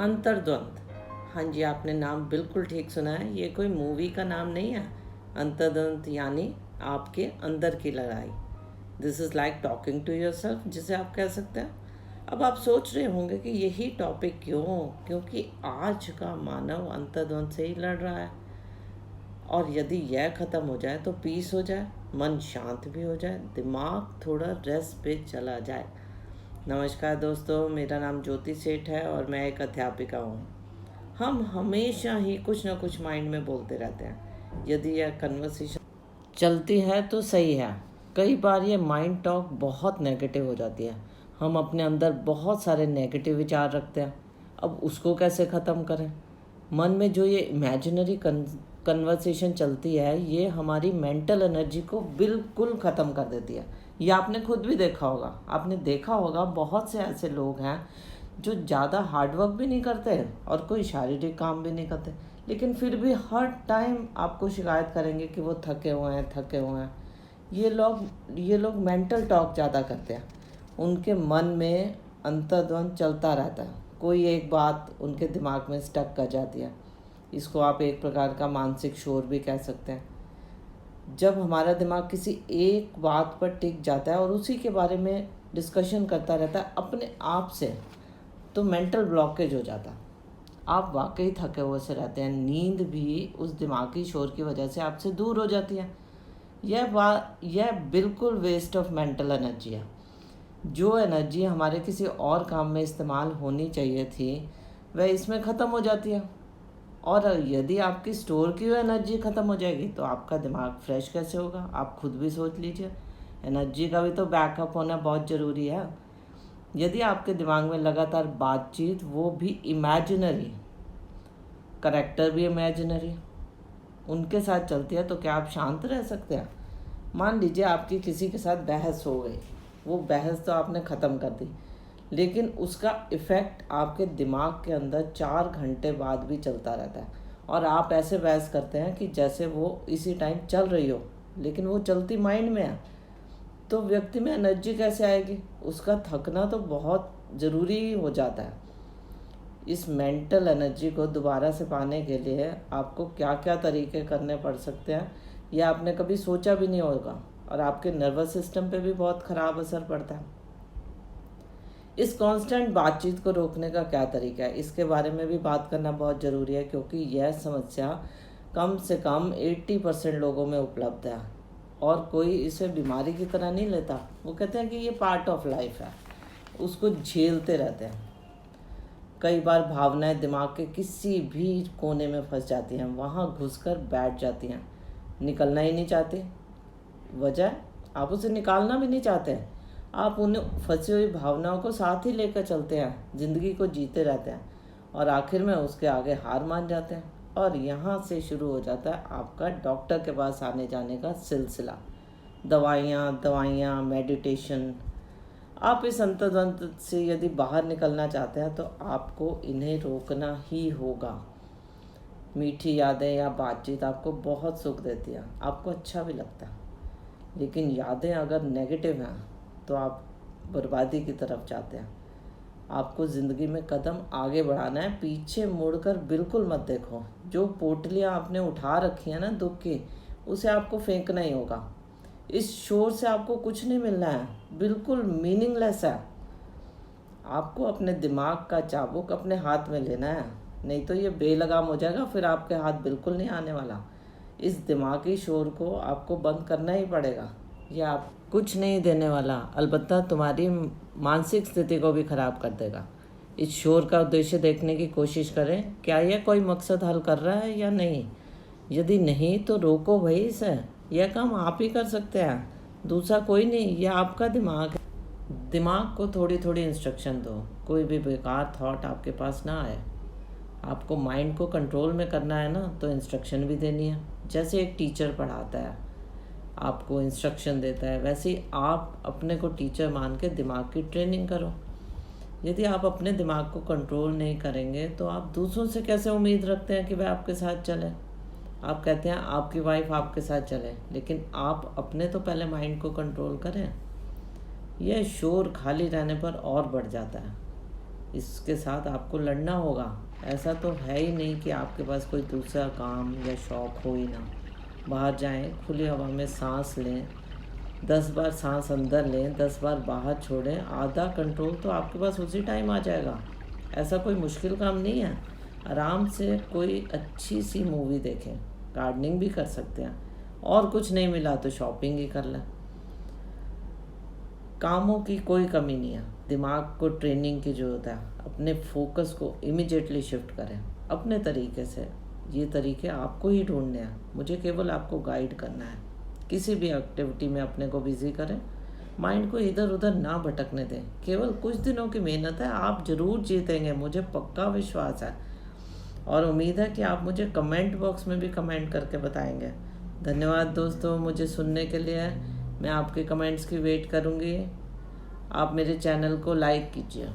अंतर्द्वंद। हाँ जी, आपने नाम बिल्कुल ठीक सुना है। ये कोई मूवी का नाम नहीं है। अंतर्द्वंद यानी आपके अंदर की लड़ाई। This is like talking to yourself, जिसे आप कह सकते हैं। अब आप सोच रहे होंगे कि यही टॉपिक क्यों, क्योंकि आज का मानव अंतर्द्वंद से ही लड़ रहा है। और यदि यह ख़त्म हो जाए तो पीस हो जाए, मन शांत भी हो जाए, दिमाग थोड़ा रेस्ट पे चला जाए। नमस्कार दोस्तों, मेरा नाम ज्योति सेठ है और मैं एक अध्यापिका हूँ। हम हमेशा ही कुछ ना कुछ माइंड में बोलते रहते हैं। यदि यह कन्वर्सेशन चलती है तो सही है। कई बार ये माइंड टॉक बहुत नेगेटिव हो जाती है। हम अपने अंदर बहुत सारे नेगेटिव विचार रखते हैं। अब उसको कैसे ख़त्म करें? मन में जो ये इमेजिनरी कन्वर्सेशन चलती है, ये हमारी मेंटल एनर्जी को बिल्कुल ख़त्म कर देती है। ये आपने खुद भी देखा होगा। आपने देखा होगा बहुत से ऐसे लोग हैं जो ज़्यादा हार्डवर्क भी नहीं करते और कोई शारीरिक काम भी नहीं करते, लेकिन फिर भी हर टाइम आपको शिकायत करेंगे कि वो थके हुए हैं। ये लोग मेंटल टॉक ज़्यादा करते हैं। उनके मन में अंतर्द्वंद चलता रहता है। कोई एक बात उनके दिमाग में स्टक कर जाती है। इसको आप एक प्रकार का मानसिक शोर भी कह सकते हैं। जब हमारा दिमाग किसी एक बात पर टिक जाता है और उसी के बारे में डिस्कशन करता रहता है अपने आप से, तो मेंटल ब्लॉकेज हो जाता है। आप वाकई थके हुए से रहते हैं। नींद भी उस दिमागी शोर की वजह से आपसे दूर हो जाती है। यह बिल्कुल वेस्ट ऑफ मेंटल एनर्जी है। जो एनर्जी हमारे किसी और काम में इस्तेमाल होनी चाहिए थी, वह इसमें ख़त्म हो जाती है। और यदि आपकी स्टोर की हुई एनर्जी ख़त्म हो जाएगी तो आपका दिमाग फ्रेश कैसे होगा? आप खुद भी सोच लीजिए। एनर्जी का भी तो बैकअप होना बहुत ज़रूरी है। यदि आपके दिमाग में लगातार बातचीत, वो भी इमेजिनरी, करेक्टर भी इमेजिनरी, उनके साथ चलती है, तो क्या आप शांत रह सकते हैं? मान लीजिए आपकी किसी के साथ बहस हो गई। वो बहस तो आपने ख़त्म कर दी, लेकिन उसका इफ़ेक्ट आपके दिमाग के अंदर 4 घंटे बाद भी चलता रहता है। और आप ऐसे बहस करते हैं कि जैसे वो इसी टाइम चल रही हो, लेकिन वो चलती माइंड में है। तो व्यक्ति में एनर्जी कैसे आएगी? उसका थकना तो बहुत ज़रूरी हो जाता है। इस मेंटल एनर्जी को दोबारा से पाने के लिए आपको क्या क्या तरीके करने पड़ सकते हैं, यह आपने कभी सोचा भी नहीं होगा, और आपके नर्वस सिस्टम पे भी बहुत ख़राब असर पड़ता है। इस कांस्टेंट बातचीत को रोकने का क्या तरीका है, इसके बारे में भी बात करना बहुत ज़रूरी है, क्योंकि यह समस्या कम से कम 80% लोगों में उपलब्ध है और कोई इसे बीमारी की तरह नहीं लेता। वो कहते हैं कि ये पार्ट ऑफ लाइफ है, उसको झेलते रहते हैं। कई बार भावनाएं दिमाग के किसी भी कोने में फंस जाती हैं, वहाँ घुसकर बैठ जाती हैं, निकलना ही नहीं चाहती। वजह, आप उसे निकालना भी नहीं चाहते। आप उन फंसी हुई भावनाओं को साथ ही लेकर चलते हैं, ज़िंदगी को जीते रहते हैं और आखिर में उसके आगे हार मान जाते हैं। और यहाँ से शुरू हो जाता है आपका डॉक्टर के पास आने जाने का सिलसिला। दवाइयाँ, मेडिटेशन। आप इस अंतर्द्वंद से यदि बाहर निकलना चाहते हैं तो आपको इन्हें रोकना ही होगा। मीठी यादें या बातचीत आपको बहुत सुख देती है, आपको अच्छा भी लगता है, लेकिन यादें अगर नेगेटिव हैं तो आप बर्बादी की तरफ जाते हैं। आपको ज़िंदगी में कदम आगे बढ़ाना है, पीछे मुड़कर बिल्कुल मत देखो। जो पोटलियाँ आपने उठा रखी हैं ना दुख की, उसे आपको फेंकना ही होगा। इस शोर से आपको कुछ नहीं मिलना है, बिल्कुल मीनिंगलेस है। आपको अपने दिमाग का चाबुक अपने हाथ में लेना है, नहीं तो ये बेलगाम हो जाएगा, फिर आपके हाथ बिल्कुल नहीं आने वाला। इस दिमागी शोर को आपको बंद करना ही पड़ेगा। यह आप कुछ नहीं देने वाला, अलबत्ता तुम्हारी मानसिक स्थिति को भी खराब कर देगा। इस शोर का उद्देश्य देखने की कोशिश करें, क्या यह कोई मकसद हल कर रहा है या नहीं। यदि नहीं तो रोको भाई इसे। यह काम आप ही कर सकते हैं, दूसरा कोई नहीं। यह आपका दिमाग है। दिमाग को थोड़ी थोड़ी इंस्ट्रक्शन दो, कोई भी बेकार थॉट आपके पास ना आए। आपको माइंड को कंट्रोल में करना है ना, तो इंस्ट्रक्शन भी देनी है। जैसे एक टीचर पढ़ाता है, आपको इंस्ट्रक्शन देता है, वैसे ही आप अपने को टीचर मान के दिमाग की ट्रेनिंग करो। यदि आप अपने दिमाग को कंट्रोल नहीं करेंगे तो आप दूसरों से कैसे उम्मीद रखते हैं कि वह आपके साथ चले। आप कहते हैं आपकी वाइफ आपके साथ चले, लेकिन आप अपने तो पहले माइंड को कंट्रोल करें। यह शोर खाली रहने पर और बढ़ जाता है। इसके साथ आपको लड़ना होगा। ऐसा तो है ही नहीं कि आपके पास कोई दूसरा काम या शौक़ हो ही ना। बाहर जाएं, खुली हवा में सांस लें, 10 बार सांस अंदर लें, 10 बार बाहर छोड़ें। आधा कंट्रोल तो आपके पास उसी टाइम आ जाएगा। ऐसा कोई मुश्किल काम नहीं है। आराम से कोई अच्छी सी मूवी देखें, गार्डनिंग भी कर सकते हैं, और कुछ नहीं मिला तो शॉपिंग ही कर लें। कामों की कोई कमी नहीं है। दिमाग को ट्रेनिंग की ज़रूरत है। अपने फोकस को इमिजिएटली शिफ्ट करें अपने तरीके से। ये तरीके आपको ही ढूंढने हैं, मुझे केवल आपको गाइड करना है। किसी भी एक्टिविटी में अपने को बिजी करें, माइंड को इधर उधर ना भटकने दें। केवल कुछ दिनों की मेहनत है, आप ज़रूर जीतेंगे, मुझे पक्का विश्वास है। और उम्मीद है कि आप मुझे कमेंट बॉक्स में भी कमेंट करके बताएंगे। धन्यवाद दोस्तों मुझे सुनने के लिए। मैं आपके कमेंट्स की वेट करूँगी। आप मेरे चैनल को लाइक कीजिए।